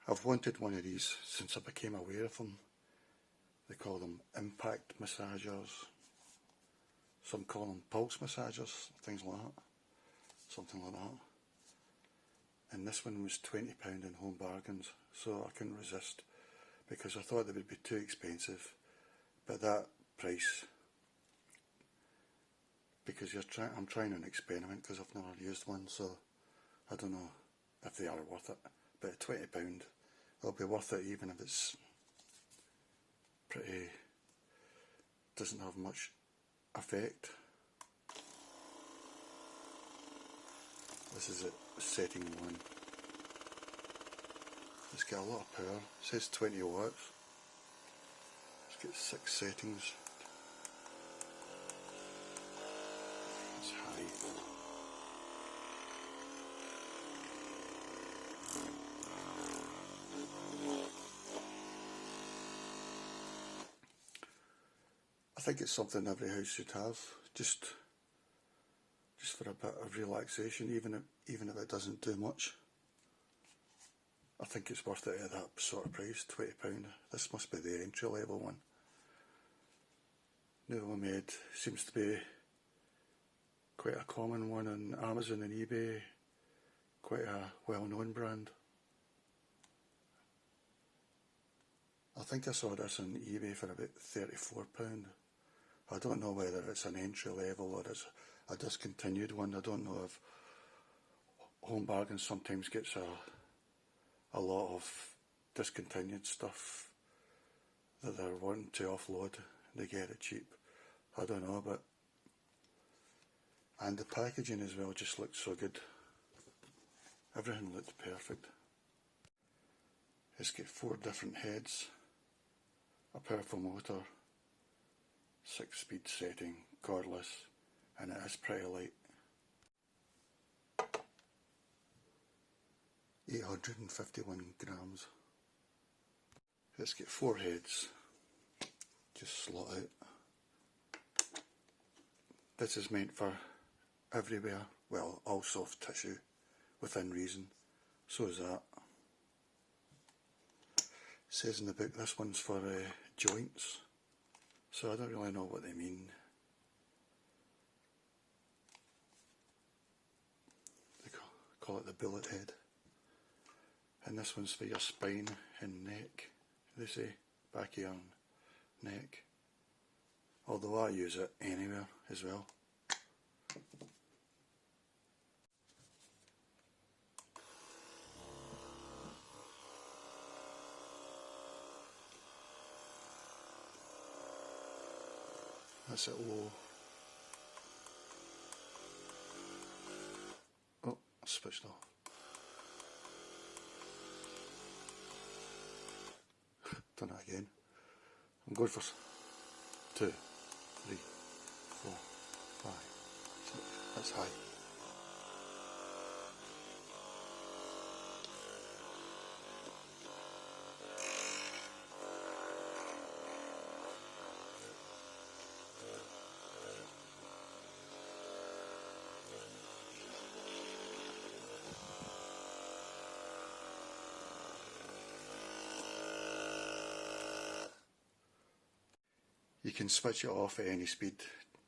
I've wanted one of these since I became aware of them. They call them impact massagers. Some call them pulse massagers, things like that. Something like that. And this one was £20 in Home Bargains, so I couldn't resist because I thought they would be too expensive. But that price, because I'm trying an experiment because I've never used one, so I don't know if they are worth it. But at £20, it'll be worth it even if it's pretty, doesn't have much effect. This is it, setting 1. It's got a lot of power. It says 20 watts. It's got 6 settings. It's high. I think it's something every house should have, just for a bit of relaxation, even if it doesn't do much. I think it's worth it at that sort of price, £20. This must be the entry level one. NuvoMed seems to be quite a common one on Amazon and eBay, quite a well-known brand. I think I saw this on eBay for about £34. I don't know whether it's an entry level or it's a discontinued one. I don't know if Home Bargains sometimes gets a lot of discontinued stuff that they're wanting to offload. They get it cheap. I don't know, but and the packaging as well just looked so good. Everything looked perfect. It's got 4 different heads, a powerful motor, 6-speed setting, cordless, and it is pretty light. 851 grams. It's got 4 heads, just slot out. This is meant for everywhere, well, all soft tissue, within reason. So is that. It says in the book this one's for joints, so I don't really know what they mean. They call it the bullet head. And this one's for your spine and neck, they say, back of your neck. Although I use it anywhere as well. That's it low. Oh, switched off. Done it again. I'm going for 2, 3, 4, 5, 6. That's high. You can switch it off at any speed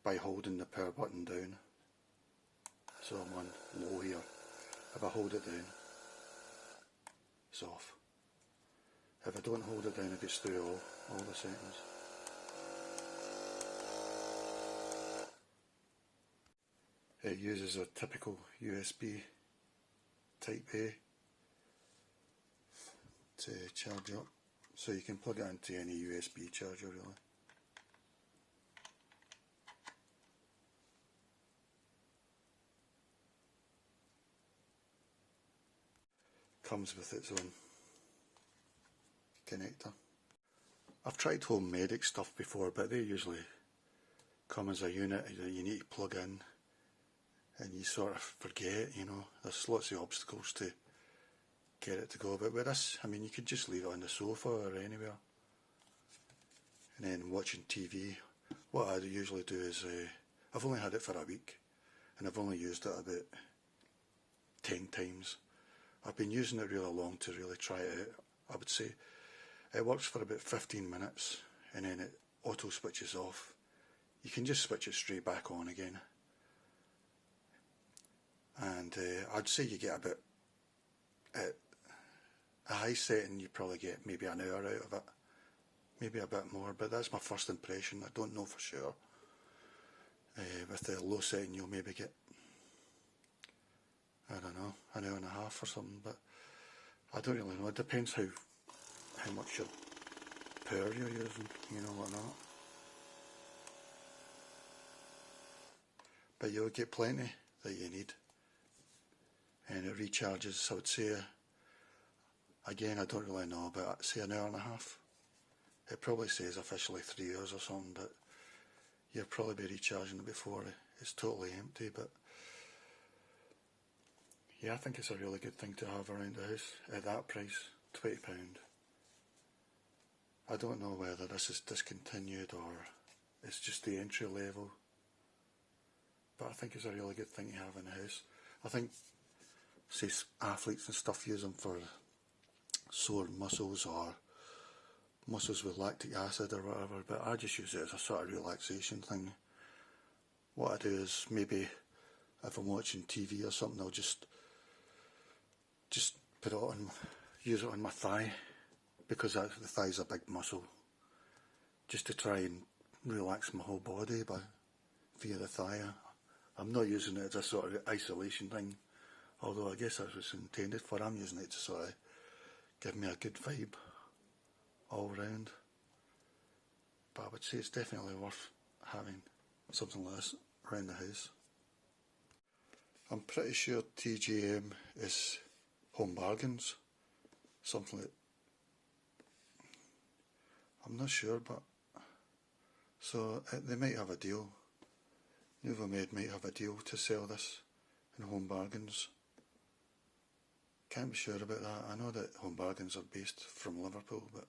by holding the power button down. So I'm on low here. If I hold it down, it's off. If I don't hold it down, it gets through all the settings. It uses a typical USB Type A to charge up. So you can plug it into any USB charger really. Comes with its own connector. I've tried HomeMedic stuff before, but they usually come as a unit that you need to plug in and you sort of forget, you know, there's lots of obstacles to get it to go. But with this, I mean, you could just leave it on the sofa or anywhere. And then watching TV, what I usually do is, I've only had it for a week and I've only used it about 10 times. I've been using it really long to really try it out. I would say it works for about 15 minutes and then it auto switches off. You can just switch it straight back on again. And I'd say you get about, at a high setting you probably get maybe an hour out of it. Maybe a bit more, but that's my first impression. I don't know for sure. With the low setting you'll maybe get, I don't know, an hour and a half or something, but I don't really know. It depends how much your power you're using, you know, or not. But you'll get plenty that you need. And it recharges, I would say, again, I don't really know, but I'd say an hour and a half. It probably says officially 3 hours or something, but you'll probably be recharging it before it's totally empty. But yeah, I think it's a really good thing to have around the house at that price, £20. I don't know whether this is discontinued or it's just the entry level, but I think it's a really good thing to have in the house. I think, say, athletes and stuff use them for sore muscles or muscles with lactic acid or whatever, but I just use it as a sort of relaxation thing. What I do is maybe if I'm watching TV or something, I'll just put it on, use it on my thigh, because the thigh's a big muscle, just to try and relax my whole body via the thigh. I'm not using it as a sort of isolation thing, although I guess that's what it's intended for. I'm using it to sort of give me a good vibe all round. But I would say it's definitely worth having something like this around the house. I'm pretty sure TGM is Home Bargains, something like, I'm not sure, but so they might have a deal. NuvoMed might have a deal to sell this in Home Bargains. Can't be sure about that. I know that Home Bargains are based from Liverpool, but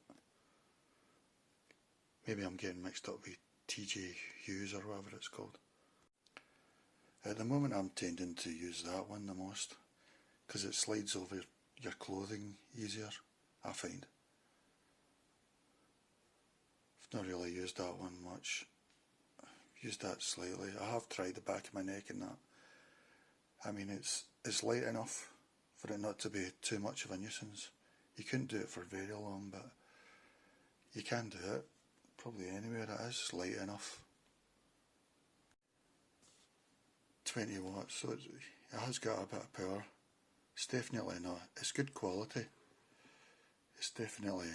maybe I'm getting mixed up with TJ Hughes or whatever it's called. At the moment I'm tending to use that one the most, because it slides over your clothing easier, I find. I've not really used that one much. I've used that slightly. I have tried the back of my neck and that. I mean, it's light enough for it not to be too much of a nuisance. You couldn't do it for very long, but you can do it. Probably anywhere it is light enough. 20 watts, so it has got a bit of power. It's definitely not, it's good quality. It's definitely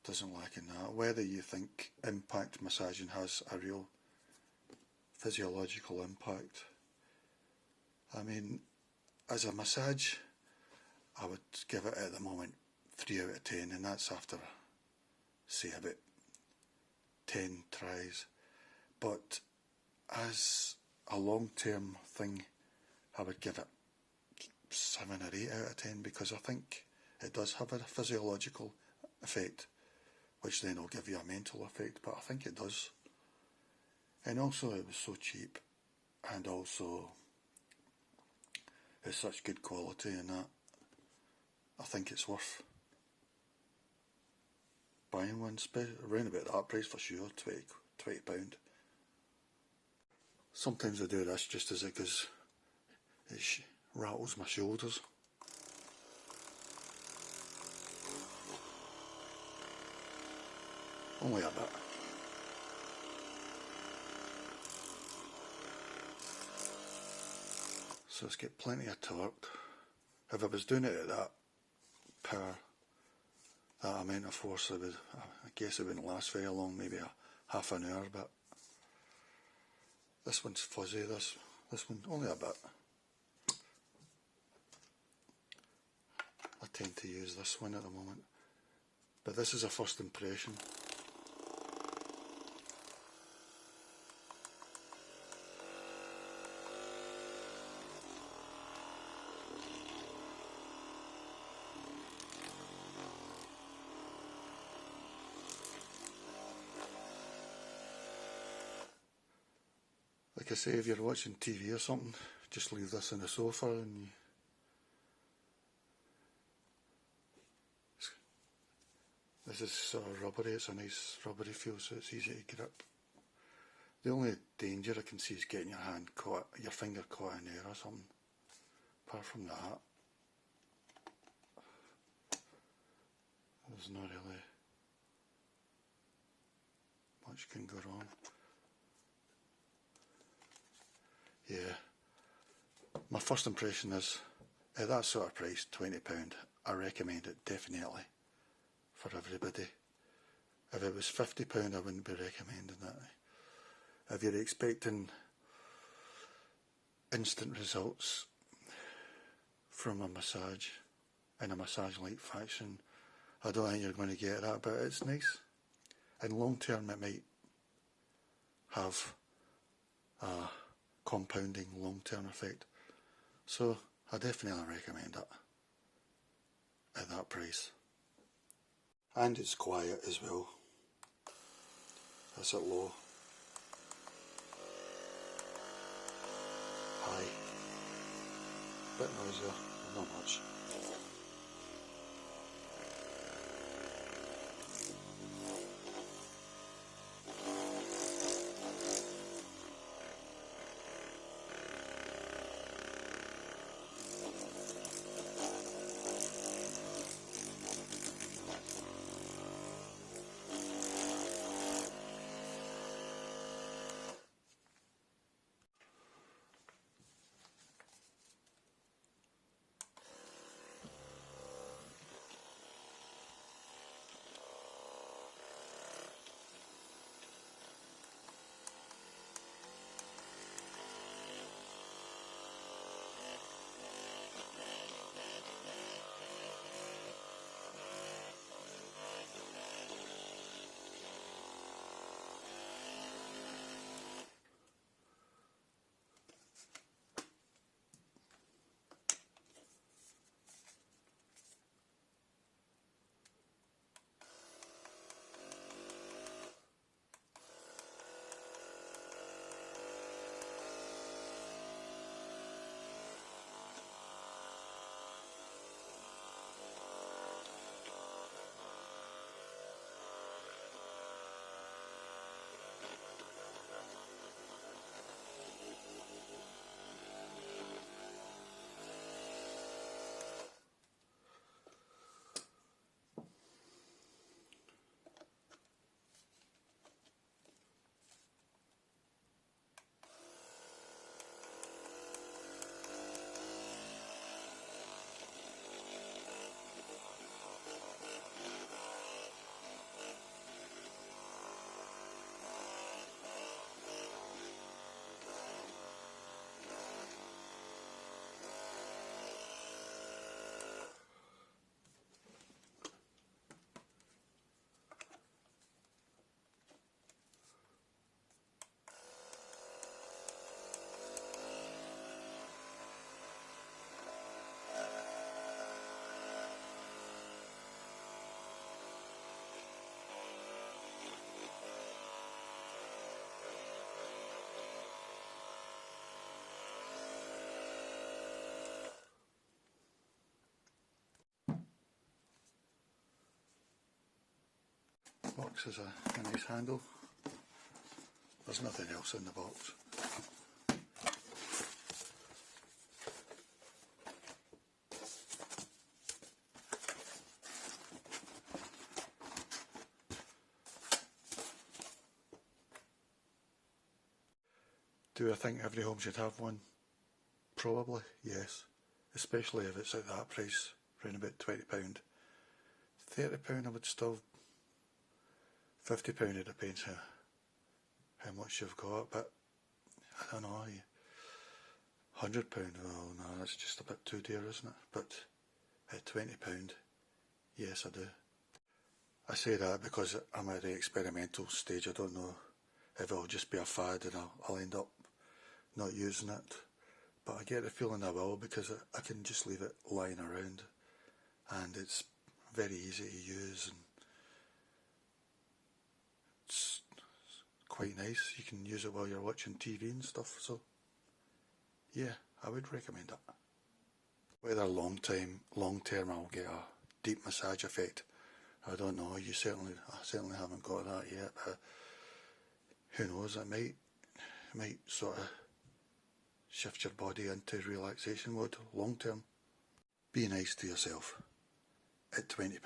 doesn't lack in that. Whether you think impact massaging has a real physiological impact, I mean, as a massage, I would give it at the moment 3 out of 10, and that's after, say, about 10 tries. But as a long-term thing, I would give it 7 or 8 out of 10, because I think it does have a physiological effect, which then will give you a mental effect, but I think it does. And also it was so cheap, and also it's such good quality, and that I think it's worth buying one, around about that price for sure, £20. Sometimes I do this just as it goes, it rattles my shoulders. Only a bit. So it's got plenty of torque. If I was doing it at that power, that amount of force, I guess it wouldn't last very long, maybe a half an hour, but this one's fuzzy, this one only a bit. I tend to use this one at the moment, but this is a first impression. Like I say, if you're watching TV or something, just leave this on the sofa and This is sort of rubbery, it's a nice rubbery feel, so it's easy to grip. The only danger I can see is getting your finger caught in there or something. Apart from that, there's not really much can go wrong. Yeah, my first impression is, at that sort of price, £20, I recommend it definitely for everybody. If it was £50, I wouldn't be recommending it. If you're expecting instant results from a massage in a massage-like fashion, I don't think you're going to get that, but it's nice. In long term, it might have a compounding long-term effect. So I definitely recommend it at that price. And it's quiet as well. That's at low. High. Bit noisier, not much. Box has a nice handle. There's nothing else in the box. Do I think every home should have one? Probably, yes. Especially if it's at that price, around about £20. £30 I would still... £50 it depends how much you've got, but I don't know, £100, well no, that's just a bit too dear, isn't it? But at £20, yes I do. I say that because I'm at the experimental stage. I don't know if it'll just be a fad and I'll end up not using it, but I get the feeling I will, because I can just leave it lying around and it's very easy to use and it's quite nice. You can use it while you're watching TV and stuff, so yeah, I would recommend it. Whether long term I'll get a deep massage effect, I don't know, I certainly haven't got that yet, but who knows, it might sort of shift your body into relaxation mode long term. Be nice to yourself at £20.